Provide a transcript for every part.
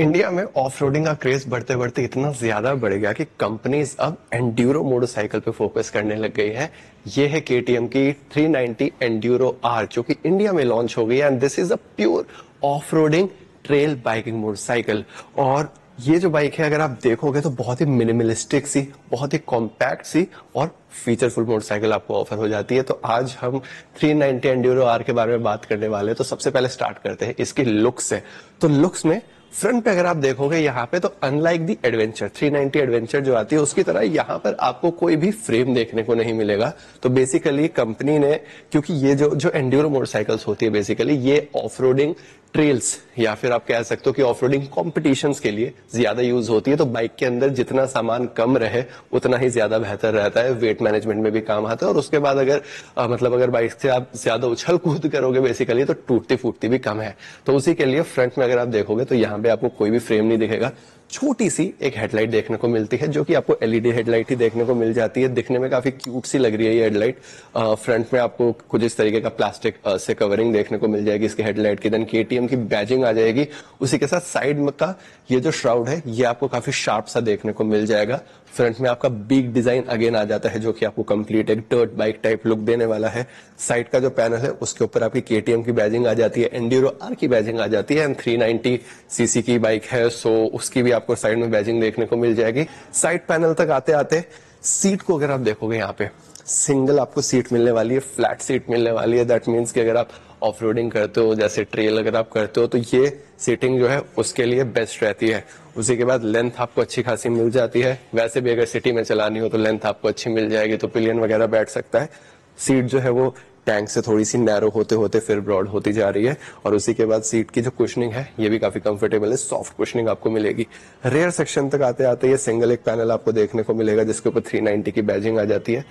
India में off roading का craze बढ़ते बढ़ते इतना ज्यादा बढ़ गया कि कंपनीज अब एंड्यूरो मोटरसाइकिल पे फोकस करने लग गई है। ये है केटीएम की 390 एंड्यूरो आर जो कि इंडिया में लॉन्च हो गई है and this is a pure off roading trail biking motorcycle. और ये जो बाइक है अगर आप देखोगे तो बहुत ही मिनिमलिस्टिक सी, बहुत ही कॉम्पैक्ट सी और फीचरफुल मोटरसाइकिल आपको ऑफर हो जाती है। तो आज हम 390 एंड्यूरो आर के बारे में बात करने वाले हैं। तो सबसे पहले स्टार्ट करते हैं इसकी लुक्स से। तो लुक्स में फ्रंट पे अगर आप देखोगे यहाँ पे तो अनलाइक दी एडवेंचर 390 एडवेंचर जो आती है उसकी तरह यहाँ पर आपको कोई भी फ्रेम देखने को नहीं मिलेगा। तो बेसिकली कंपनी ने, क्योंकि ये जो एंड्यूरो मोटरसाइकिल्स होती है बेसिकली ये ऑफ रोडिंग ट्रेल्स या फिर आप कह सकते हो कि ऑफ रोडिंग कॉम्पिटिशंस के लिए ज्यादा यूज होती है। तो बाइक के अंदर जितना सामान कम रहे उतना ही ज्यादा बेहतर रहता है, वेट मैनेजमेंट में भी काम आता है और उसके बाद अगर अगर बाइक से आप ज्यादा उछल कूद करोगे बेसिकली तो टूटती फूटती भी कम है। तो उसी के लिए फ्रंट में अगर आप देखोगे तो यहाँ पे आपको कोई भी फ्रेम नहीं दिखेगा, छोटी सी एक हेडलाइट देखने को मिलती है जो कि आपको एलईडी हेडलाइट ही देखने को मिल जाती है। दिखने में काफी क्यूट सी लग रही है ये हेडलाइट। फ्रंट में आपको कुछ इस तरीके का प्लास्टिक से कवरिंग देखने को मिल जाएगी इसके हेडलाइट की। देन केटीएम की बैजिंग आ जाएगी। उसी के साथ साइड में का ये जो श्राउड है ये आपको काफी शार्प सा देखने को मिल जाएगा। फ्रंट में आपका बिग डिजाइन अगेन आ जाता है जो कि आपको कंप्लीट एक डर्ट बाइक टाइप लुक देने वाला है। साइड का जो पैनल है उसके ऊपर आपकी केटीएम की बैजिंग आ जाती है, एंड्यूरो आर की बैजिंग आ जाती है एंड 390 सीसी की बाइक है सो उसकी भी आपको साइड में बैजिंग देखने को मिल जाएगी। साइड पैनल तक आते आते सीट को अगर आप देखोगे यहाँ पे सिंगल आपको सीट मिलने वाली है, फ्लैट सीट मिलने वाली है। दैट मीन्स कि अगर आप ऑफ रोडिंग करते हो जैसे ट्रेल अगर आप करते हो तो ये सीटिंग जो है उसके लिए बेस्ट रहती है। उसी के बाद लेंथ आपको अच्छी खासी मिल जाती है। वैसे भी अगर सिटी में चलानी हो तो लेंथ आपको अच्छी मिल जाएगी, तो पिलियन वगैरह बैठ सकता है। सीट जो है वो टैंक से थोड़ी सी नैरो होते होते फिर ब्रॉड होती जा रही है और उसी के बाद सीट की जो कुशनिंग है ये भी काफी कंफर्टेबल है, सॉफ्ट कुशनिंग आपको मिलेगी। रेयर सेक्शन तक आते आते ये सिंगल एक पैनल आपको देखने को मिलेगा जिसके ऊपर 390 की बैजिंग आ जाती है।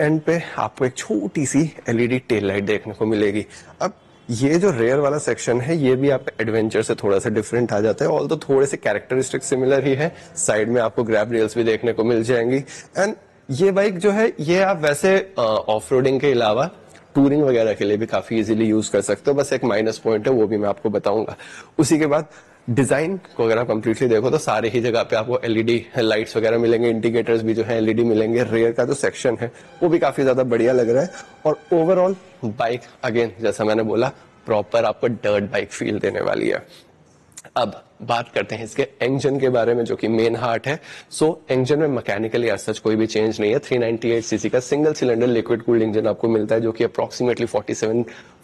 एंड पे आपको एक छोटी सी एलईडी टेल लाइट देखने को मिलेगी। अब ये जो रेयर वाला सेक्शन है ये भी आप एडवेंचर से थोड़ा सा डिफरेंट आ जाता है, ऑल तो थोड़े से कैरेक्टरिस्टिक सिमिलर ही है। साइड में आपको ग्रैब रेल्स भी देखने को मिल जाएंगी एंड ये बाइक जो है ये आप वैसे ऑफ रोडिंग के अलावा टूरिंग वगैरह के लिए भी काफी इजीली यूज कर सकते हो। बस एक माइनस पॉइंट है वो भी मैं आपको बताऊंगा। उसी के बाद डिजाइन को अगर आप कंप्लीटली देखो तो सारे ही जगह पे आपको एलईडी लाइट्स वगैरह मिलेंगे, इंडिकेटर्स भी जो है एलईडी मिलेंगे। रेयर का जो सेक्शन है वो भी काफी ज्यादा बढ़िया लग रहा है और ओवरऑल बाइक अगेन जैसा मैंने बोला प्रॉपर आपको डर्ट बाइक फील देने वाली है। अब बात करते हैं इसके इंजन के बारे में जो कि मेन हार्ट है। सो इंजन में मैकेनिकली एज सच कोई भी चेंज नहीं है। 398 सीसी का single cylinder liquid cooled engine आपको मिलता है जो कि अप्रोक्सीमेटली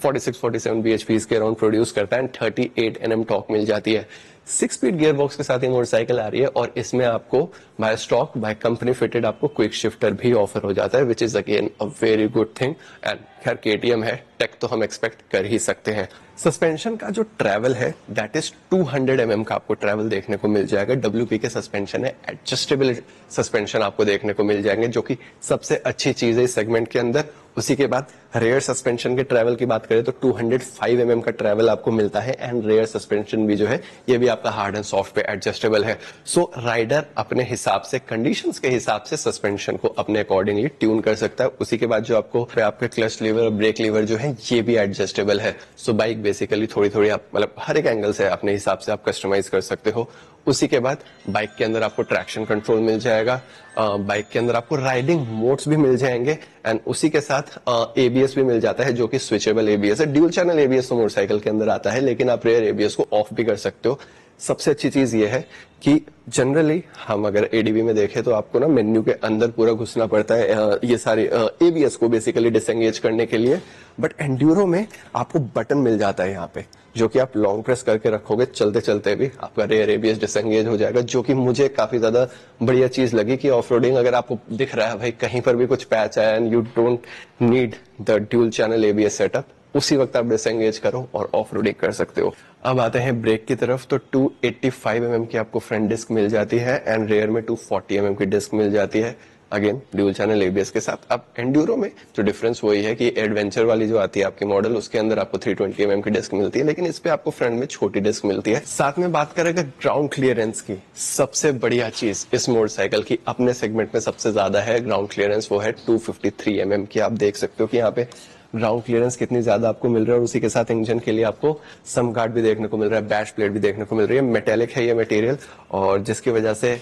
46-47 bhp के अराउंड प्रोड्यूस करता है एंड 38 Nm टॉर्क मिल जाती है। 6 स्पीड गियर बॉक्स के साथ ये मोटरसाइकिल आ रही है और इसमें आपको by stock by company fitted आपको क्विक शिफ्टर भी ऑफर हो जाता है which is again a very good thing. And खैर केटीएम है, टेक तो हम एक्सपेक्ट कर ही सकते हैं। सस्पेंशन का जो ट्रैवल है दैट इज 200 mm का आपको ट्रैवल देखने को मिल जाएगा। WP के सस्पेंशन है, एडजस्टेबल सस्पेंशन आपको देखने को मिल जाएंगे जो कि सबसे अच्छी चीज है इस सेगमेंट के अंदर। उसी के बाद रेयर सस्पेंशन के ट्रैवल की बात करें तो 205 mm का ट्रैवल आपको मिलता है एंड रेयर सस्पेंशन भी जो है ये भी आपका हार्ड एंड सॉफ्ट पे एडजस्टेबल है। सो राइडर अपने हिसाब से कंडीशंस के हिसाब से सस्पेंशन को अपने अकॉर्डिंगली ट्यून कर सकता है। उसी के बाद जो आपके क्लच लीवर और ब्रेक लीवर जो है ये भी एडजस्टेबल है। सो बाइक बेसिकली थोड़ी आप मतलब हर एक एंगल से अपने हिसाब से आप कस्टमाइज कर सकते हो। उसी के बाद बाइक के अंदर आपको ट्रैक्शन कंट्रोल मिल जाएगा, बाइक के अंदर आपको राइडिंग मोड्स भी मिल जाएंगे एंड उसी के साथ एबीएस भी मिल जाता है जो कि स्विचेबल एबीएस है। ड्यूल चैनल एबीएस तो मोटरसाइकिल के अंदर आता है लेकिन आप रेयर एबीएस को ऑफ भी कर सकते हो। सबसे अच्छी चीज ये है कि जनरली हम अगर एडीबी में देखें तो आपको ना मेन्यू के अंदर पूरा घुसना पड़ता है ये सारे एबीएस को बेसिकली डिसएंगेज करने के लिए, बट एंड्यूरो में आपको बटन मिल जाता है यहाँ पे जो कि आप लॉन्ग प्रेस करके रखोगे चलते चलते भी आपका रेयर एबीएस डिसएंगेज हो जाएगा, जो कि मुझे काफी ज्यादा बढ़िया चीज लगी कि ऑफ रोडिंग अगर आपको दिख रहा है भाई कहीं पर भी कुछ पैच आया and you don't need the dual channel ABS setup, उसी वक्त आप डिसएंगेज करो और ऑफ रोडिंग कर सकते हो। अब आते हैं ब्रेक की तरफ तो 285 mm की आपको फ्रंट डिस्क मिल जाती है एंड रेयर में 240 mm की डिस्क मिल जाती है, अगेन ड्यूल चैनल एबीएस के साथ। अब एंड्यूरो में जो डिफरेंस वही है कि एडवेंचर वाली जो आती है आपकी मॉडल उसके अंदर आपको 320 mm की डिस्क मिलती है लेकिन इस पे आपको फ्रंट में छोटी डिस्क मिलती है। साथ में बात करेंगे ग्राउंड क्लियरेंस की, सबसे बढ़िया चीज इस मोटरसाइकिल की अपने सेगमेंट में सबसे ज्यादा है ग्राउंड क्लियरेंस, वो है 253 mm की। आप देख सकते हो कि यहाँ पे ग्राउंड क्लियरेंस कितनी ज्यादा आपको मिल रहा है, और उसी के साथ इंजन के लिए आपको सम गार्ड भी देखने को मिल रहा है, बैश प्लेट भी देखने को मिल रही है। मेटेलिक है ये मटेरियल, और जिसकी वजह से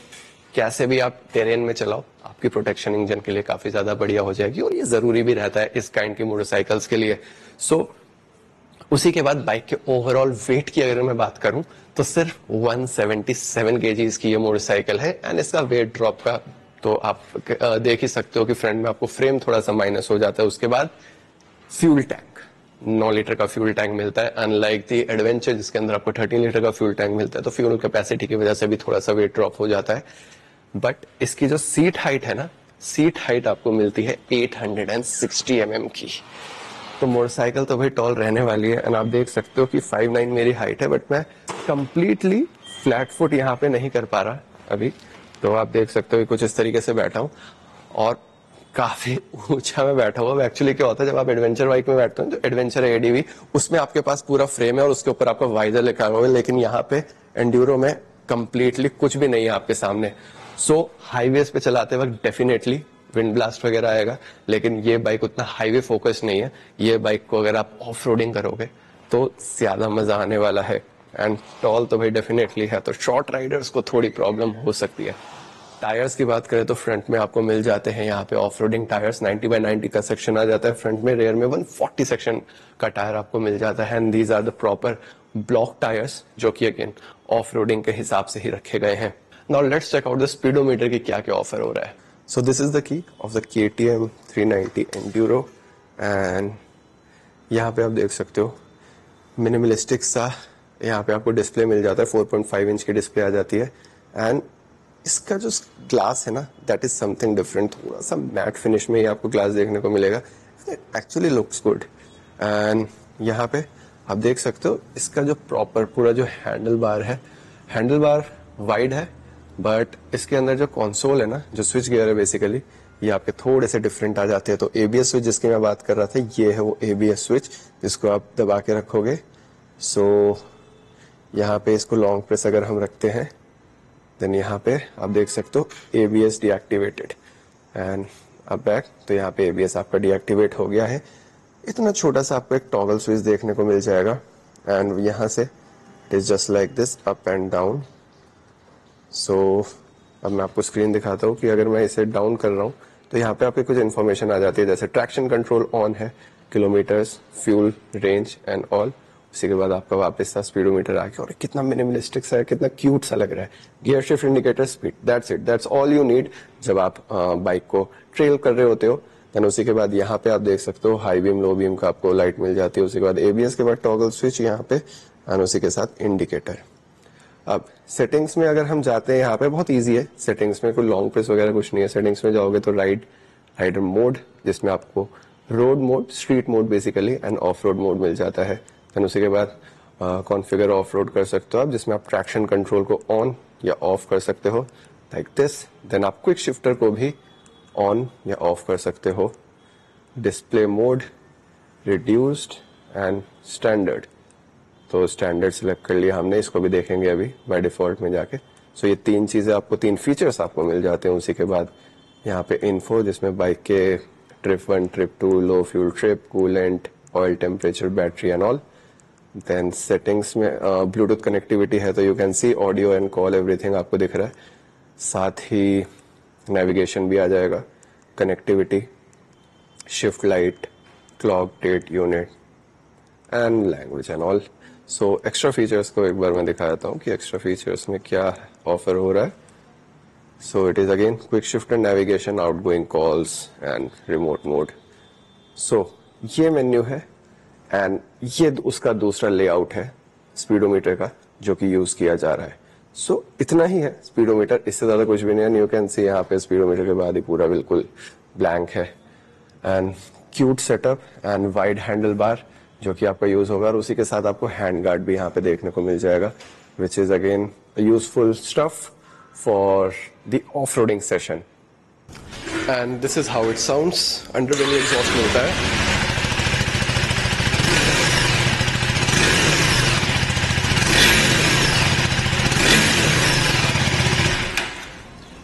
कैसे भी आप टेरेन में चलाओ आपकी प्रोटेक्शन इंजन के लिए काफी ज्यादा बढ़िया हो जाएगी, और ये जरूरी भी रहता है इस काइंड की मोटरसाइकिल्स के लिए। उसी के बाद बाइक के ओवरऑल वेट की अगर मैं बात करूं तो सिर्फ 177 kgs की ये मोटरसाइकिल है, एंड इसका वेट ड्रॉप का तो आप देख ही सकते हो कि फ्रंट में आपको फ्रेम थोड़ा सा माइनस हो जाता है। उसके बाद फ्यूल टैंक 9 लीटर का फ्यूल टैंक मिलता है, अनलाइक दी एडवेंचर जिसके अंदर आपको 13 लीटर का फ्यूल टैंक मिलता है, तो फ्यूल कैपेसिटी की वजह से भी थोड़ा सा वेट ड्रॉप हो जाता है। बट इसकी जो सीट हाइट है ना, सीट हाइट आपको मिलती है 860 mm की। तो मोटरसाइकिल तो भाई टॉल रहने वाली है, एंड आप देख सकते हो कि 5'9" मेरी हाइट है, बट मैं कंप्लीटली फ्लैट फुट यहाँ पे नहीं कर पा रहा अभी। तो आप देख सकते हो कि कुछ इस तरीके से बैठा हूँ, और काफी ऊंचा में बैठा हुआ। एक्चुअली क्या होता है, जब आप एडवेंचर बाइक में बैठते हो, जो एडवेंचर है एडीवी, उसमें आपके पास पूरा फ्रेम है और उसके ऊपर आपका वाइजर लिखा हुआ है, लेकिन यहाँ पे एंड्यूरो में कंप्लीटली कुछ भी नहीं है आपके सामने। सो हाईवेज पे चलाते वक्त डेफिनेटली विंड ब्लास्ट वगैरह आएगा, लेकिन ये बाइक उतना हाईवे फोकस नहीं है। ये बाइक को अगर आप ऑफ रोडिंग करोगे तो ज्यादा मजा आने वाला है, एंड टॉल तो भाई डेफिनेटली है, तो शॉर्ट राइडर्स को थोड़ी प्रॉब्लम हो सकती है। टायर्स की बात करें तो फ्रंट में आपको मिल जाते हैं यहाँ पे ऑफ रोडिंग टायर्स, 90/90 का सेक्शन आ जाता है फ्रंट में। रेयर में 140 सेक्शन का टायर आपको मिल जाता है, and these are the proper block tyres, जो कि अगेन ऑफ रोडिंग के हिसाब से ही रखे गए हैं। Now let's check out the speedometer की क्या क्या ऑफर हो रहा है। So this is the key of the KTM 390 Enduro, and यहाँ पे आप देख सकते हो मिनिमलिस्टिक सा यहाँ पे आपको डिस्प्ले मिल जाता है, 4.5 इंच की डिस्प्ले आ जाती है, एंड इसका जो ग्लास है ना, दैट इज समथिंग डिफरेंट। थोड़ा सा मैट फिनिश में ही आपको ग्लास देखने को मिलेगा, एक्चुअली लुक्स गुड। एंड यहाँ पे आप देख सकते हो इसका जो प्रॉपर पूरा जो हैंडल बार है, हैंडल बार वाइड है, बट इसके अंदर जो कंसोल है ना, जो स्विच गियर है बेसिकली, ये आपके थोड़े से डिफरेंट आ जाते हैं। तो एबीएस स्विच जिसकी मैं बात कर रहा था, ये है वो एबीएस स्विच जिसको आप दबा के रखोगे। सो यहाँ पे इसको लॉन्ग प्रेस अगर हम रखते हैं, देन यहाँ पे आप देख सकते हो एबीएस डीएक्टिवेटेड, एंड अब बैक, तो यहाँ पे एबीएस आपका डीएक्टिवेट हो गया है। इतना छोटा सा आपको एक टॉगल स्विच देखने को मिल जाएगा, एंड यहाँ से it is just like this, up and down. So अब मैं आपको स्क्रीन दिखाता हूँ कि अगर मैं इसे डाउन कर रहा हूँ तो यहाँ पे आपकी कुछ इन्फॉर्मेशन आ जाती है, जैसे ट्रैक्शन कंट्रोल ऑन है, kilometres, fuel, range and all. उसी के बाद आपका वापस सा स्पीडोमीटर आ गया, और कितना मिनिमलिस्टिक सा है, कितना क्यूट सा लग रहा है। Gear shift indicator, speed, that's it, that's all you need जब आप बाइक को ट्रेल कर रहे होते हो। देन उसी के बाद यहाँ पे आप देख सकते हो हाई बीम, लो बीम का आपको लाइट मिल जाती है। उसी के बाद एबीएस के बाद टॉगल स्विच यहाँ पे, एंड उसी के साथ इंडिकेटर। अब सेटिंग्स में अगर हम जाते हैं, यहाँ पे बहुत इजी है सेटिंग्स में, कोई लॉन्ग प्रेस वगैरह कुछ नहीं है। सेटिंग्स में जाओगे तो राइडर मोड, जिसमें आपको road mode, street mode basically, and off road mode मिल जाता है। देन उसी के बाद कॉन्फ़िगर ऑफ रोड कर सकते हो आप, जिसमें आप ट्रैक्शन कंट्रोल को ऑन या ऑफ कर सकते हो लाइक दिस। देन आप क्विक शिफ्टर को भी ऑन या ऑफ कर सकते हो। Display mode, reduced and standard, तो स्टैंडर्ड सिलेक्ट कर लिया हमने, इसको भी देखेंगे अभी बाय डिफॉल्ट में जाके। सो ये तीन चीजें आपको, तीन फीचर्स आपको मिल जाते हैं। उसी के बाद यहाँ पे इन्फो, जिसमें बाइक के trip 1, trip 2, low fuel trip, coolant, oil temperature, battery and all. Then settings में ब्लूटूथ कनेक्टिविटी है, तो you can see audio and call, everything आपको दिख रहा है। साथ ही नेविगेशन भी आ जाएगा, connectivity, shift light, clock, date, unit and language and all. So extra features को एक बार मैं दिखा देता हूँ कि एक्स्ट्रा फीचर्स में क्या ऑफर हो रहा है। So it is again quick shift and navigation, outgoing calls and remote mode. So ये मेन्यू है, एंड ये उसका दूसरा लेआउट है स्पीडोमीटर का, जो कि यूज किया जा रहा है। सो इतना ही है स्पीडोमीटर, इससे ज्यादा कुछ भी नहीं है। यू कैन सी यहाँ पे स्पीडोमीटर के बाद ही पूरा बिल्कुल ब्लैंक है, and cute setup and wide handle bar जो कि आपका यूज होगा, और उसी के साथ आपको हैंड गार्ड भी यहाँ पे देखने को मिल जाएगा, विच is again useful stuff for the off roading session. And this is how it sounds, underbelly exhaust मिलता है।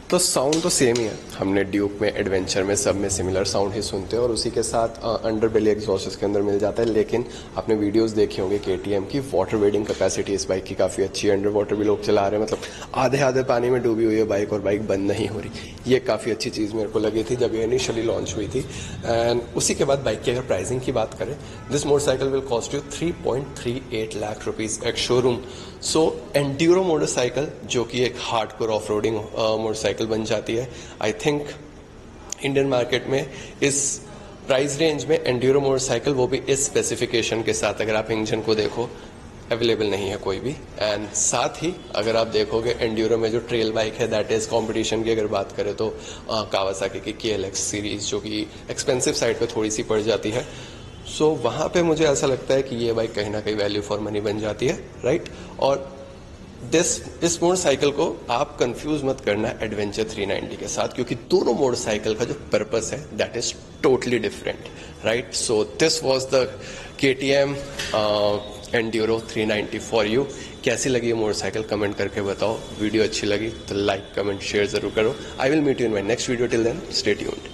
तो साउंड तो सेम ही है, हमने ड्यूक में, एडवेंचर में, सब में सिमिलर साउंड ही सुनते हैं और उसी के साथ अंडर बेली एग्जॉस्ट इसके अंदर मिल जाता है। लेकिन आपने वीडियोस देखी होंगे केटीएम की, वाटर वेडिंग कैपेसिटी इस बाइक की काफ़ी अच्छी है। अंडर वाटर भी लोग चला रहे हैं, मतलब आधे आधे पानी में डूबी हुई है बाइक और बाइक बंद नहीं हो रही। ये काफ़ी अच्छी चीज़ मेरे को लगी थी जब ये इनिशियली लॉन्च हुई थी। एंड उसी के बाद बाइक की अगर प्राइसिंग की बात करें, this motorcycle will cost you 3.38 lakh rupees ex showroom. So Enduro motorcycle जो कि एक हार्डकोर ऑफ रोडिंग मोटरसाइकिल बन जाती है, आई थिंक इंडियन मार्केट में इस प्राइस रेंज में एंड्यूरो मोटरसाइकिल, वो भी इस स्पेसिफिकेशन के साथ, अगर आप इंजन को देखो, अवेलेबल नहीं है कोई भी। एंड साथ ही अगर आप देखोगे एंड्यूरो में जो ट्रेल बाइक है, दैट इज कंपटीशन की अगर बात करें तो कावासाकी की KLX सीरीज, जो कि एक्सपेंसिव साइड पे थोड़ी सी पड़ जाती है। सो वहाँ पे मुझे ऐसा लगता है कि ये बाइक कहीं ना कहीं वैल्यू फॉर मनी बन जाती है, राइट। और इस मोटरसाइकिल को आप कंफ्यूज मत करना एडवेंचर 390 के साथ, क्योंकि दोनों मोटरसाइकिल का जो पर्पस है that is totally different, right. So this was the KTM Enduro 390 for you. कैसी लगी ये मोटरसाइकिल कमेंट करके बताओ। वीडियो अच्छी लगी तो लाइक, कमेंट, शेयर जरूर करो। I will meet you in my next video. Till then stay tuned.